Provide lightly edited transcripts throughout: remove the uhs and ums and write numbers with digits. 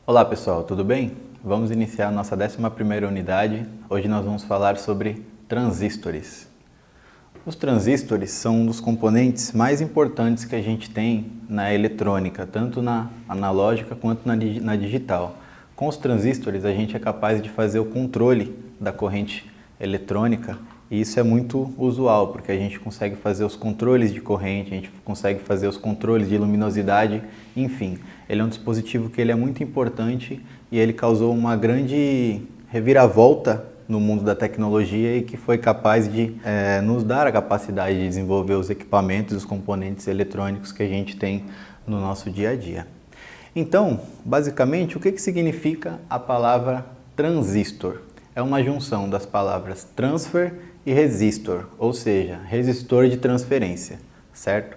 Olá pessoal, tudo bem? Vamos iniciar a nossa 11ª unidade. Hoje nós vamos falar sobre transistores. Os transistores são um dos componentes mais importantes que a gente tem na eletrônica, tanto na analógica quanto na digital. Com os transistores a gente é capaz de fazer o controle da corrente eletrônica e isso é muito usual, porque a gente consegue fazer os controles de corrente, a gente consegue fazer os controles de luminosidade, enfim. Ele é um dispositivo que ele é muito importante e ele causou uma grande reviravolta no mundo da tecnologia e que foi capaz de nos dar a capacidade de desenvolver os equipamentos, os componentes eletrônicos que a gente tem no nosso dia a dia. Então, basicamente, o que significa a palavra transistor? É uma junção das palavras transfer e resistor, ou seja, resistor de transferência, certo?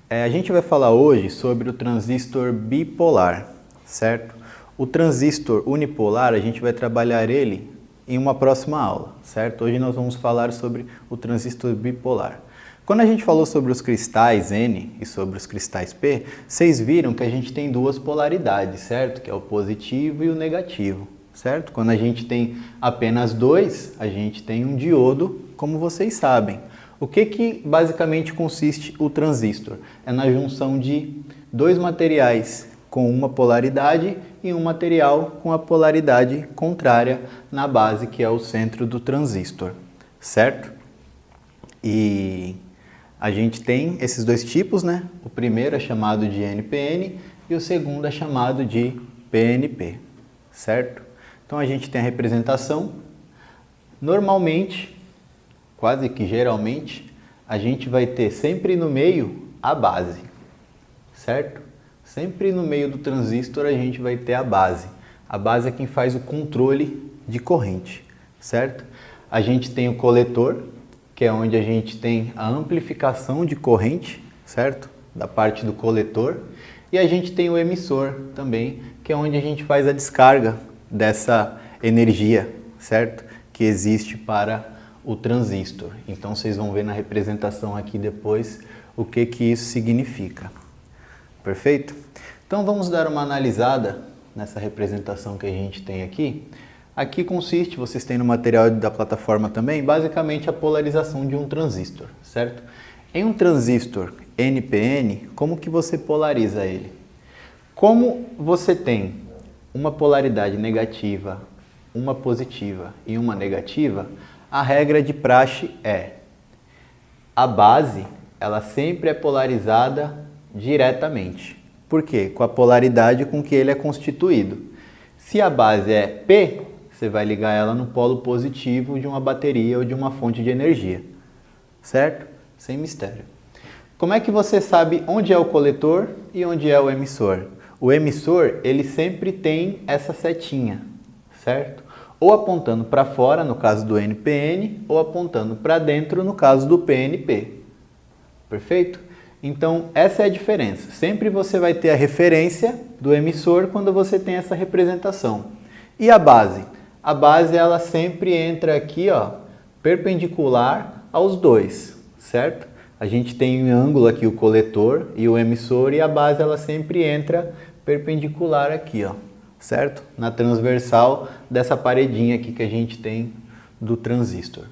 A gente vai falar hoje sobre o transistor bipolar, certo? O transistor unipolar, a gente vai trabalhar ele em uma próxima aula, certo? Hoje nós vamos falar sobre o transistor bipolar. Quando a gente falou sobre os cristais N e sobre os cristais P, vocês viram que a gente tem duas polaridades, certo? Que é o positivo e o negativo, certo? Quando a gente tem apenas dois, a gente tem um diodo, como vocês sabem. O que basicamente consiste o transistor? É na junção de dois materiais com uma polaridade e um material com a polaridade contrária na base, que é o centro do transistor, certo? E a gente tem esses dois tipos, né? O primeiro é chamado de NPN e o segundo é chamado de PNP, certo? Então a gente tem a representação. Normalmente, quase que geralmente, a gente vai ter sempre no meio a base, certo? Sempre no meio do transistor a gente vai ter a base. A base é quem faz o controle de corrente, certo? A gente tem o coletor, que é onde a gente tem a amplificação de corrente, certo? Da parte do coletor. E a gente tem o emissor também, que é onde a gente faz a descarga dessa energia, certo? Que existe para o transistor. Então vocês vão ver na representação aqui depois o que isso significa. Perfeito? Então vamos dar uma analisada nessa representação que a gente tem aqui. Aqui consiste, vocês têm no material da plataforma também, basicamente a polarização de um transistor, certo? Em um transistor NPN, como que você polariza ele? Como você tem uma polaridade negativa, uma positiva e uma negativa, a regra de praxe é: a base, ela sempre é polarizada diretamente. Por quê? Com a polaridade com que ele é constituído. Se a base é P, você vai ligar ela no polo positivo de uma bateria ou de uma fonte de energia, certo? Sem mistério. Como é que você sabe onde é o coletor e onde é o emissor? O emissor, ele sempre tem essa setinha, certo? Ou apontando para fora, no caso do NPN, ou apontando para dentro, no caso do PNP. Perfeito? Então, essa é a diferença. Sempre você vai ter a referência do emissor quando você tem essa representação. E a base? A base, ela sempre entra aqui, ó, perpendicular aos dois, certo? A gente tem em ângulo aqui o coletor e o emissor, e a base, ela sempre entra perpendicular aqui, ó, certo? Na transversal dessa paredinha aqui que a gente tem do transistor.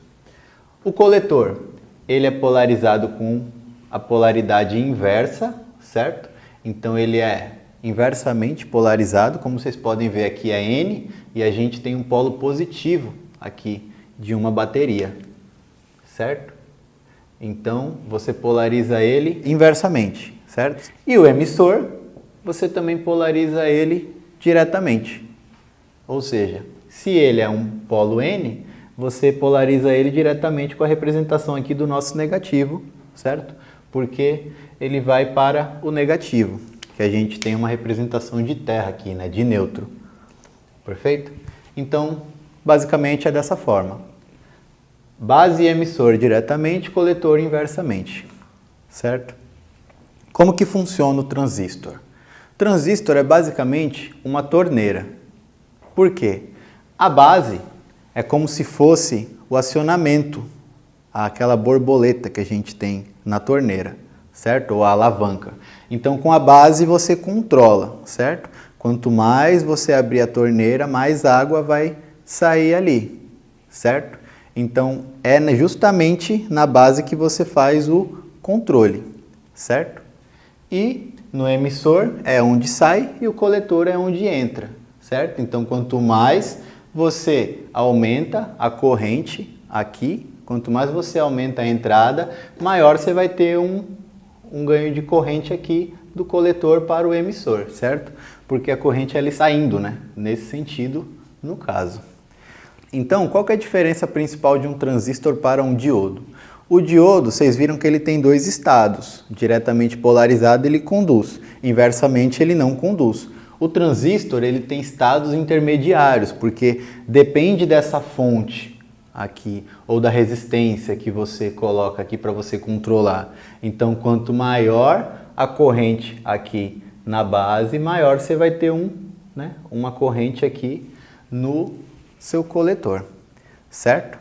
O coletor, ele é polarizado com a polaridade inversa, certo? Então ele é inversamente polarizado, como vocês podem ver aqui é N, e a gente tem um polo positivo aqui de uma bateria, certo? Então você polariza ele inversamente, certo? E o emissor, você também polariza ele diretamente. Ou seja, se ele é um polo N, você polariza ele diretamente com a representação aqui do nosso negativo, certo? Porque ele vai para o negativo, que a gente tem uma representação de terra aqui, né? De nêutron. Perfeito? Então, basicamente é dessa forma. Base e emissor diretamente, coletor inversamente, certo? Como que funciona o transistor? Transistor é basicamente uma torneira. Por quê? A base é como se fosse o acionamento, aquela borboleta que a gente tem na torneira, certo? Ou a alavanca. Então, com a base você controla, certo? Quanto mais você abrir a torneira, mais água vai sair ali, certo? Então, é justamente na base que você faz o controle, certo? E no emissor é onde sai e o coletor é onde entra, certo? Então, quanto mais você aumenta a corrente aqui, quanto mais você aumenta a entrada, maior você vai ter um ganho de corrente aqui do coletor para o emissor, certo? Porque a corrente ela saindo, né? Nesse sentido, no caso. Então, qual que é a diferença principal de um transistor para um diodo? O diodo, vocês viram que ele tem dois estados. Diretamente polarizado ele conduz, inversamente ele não conduz. O transistor ele tem estados intermediários, porque depende dessa fonte aqui, ou da resistência que você coloca aqui para você controlar. Então, quanto maior a corrente aqui na base, maior você vai ter uma corrente aqui no seu coletor, certo?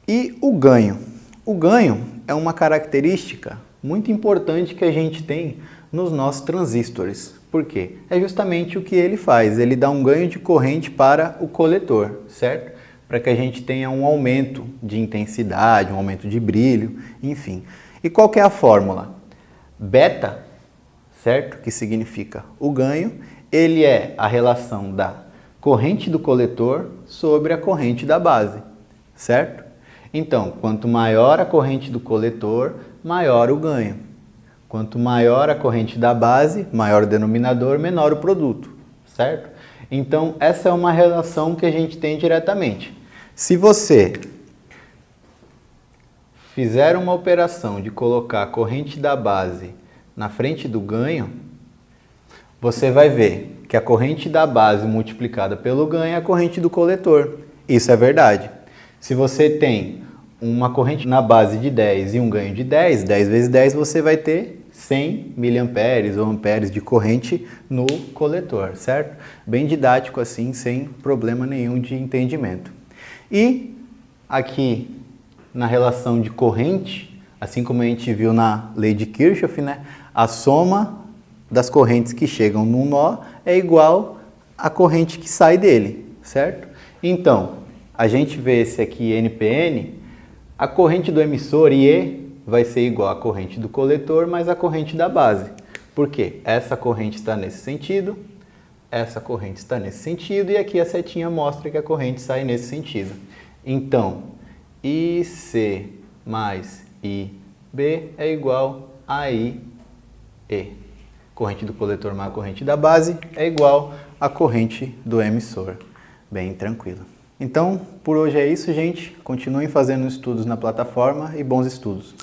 E o ganho? O ganho é uma característica muito importante que a gente tem nos nossos transistores. Por quê? É justamente o que ele faz, ele dá um ganho de corrente para o coletor, certo? Para que a gente tenha um aumento de intensidade, um aumento de brilho, enfim. E qual que é a fórmula? Beta, certo? Que significa o ganho, ele é a relação da corrente do coletor sobre a corrente da base, certo? Então, quanto maior a corrente do coletor, maior o ganho. Quanto maior a corrente da base, maior o denominador, menor o produto, certo? Então, essa é uma relação que a gente tem diretamente. Se você fizer uma operação de colocar a corrente da base na frente do ganho, você vai ver que a corrente da base multiplicada pelo ganho é a corrente do coletor. Isso é verdade. Se você tem uma corrente na base de 10 e um ganho de 10, 10 vezes 10 você vai ter 100 miliamperes ou amperes de corrente no coletor, certo? Bem didático assim, sem problema nenhum de entendimento. E aqui na relação de corrente, assim como a gente viu na lei de Kirchhoff, né? A soma das correntes que chegam num nó é igual à corrente que sai dele, certo? Então, a gente vê esse aqui NPN, a corrente do emissor IE vai ser igual à corrente do coletor mais a corrente da base. Por quê? Essa corrente está nesse sentido, essa corrente está nesse sentido e aqui a setinha mostra que a corrente sai nesse sentido. Então, IC mais IB é igual a IE. Corrente do coletor mais a corrente da base é igual à corrente do emissor. Bem tranquilo. Então, por hoje é isso, gente. Continuem fazendo estudos na plataforma e bons estudos.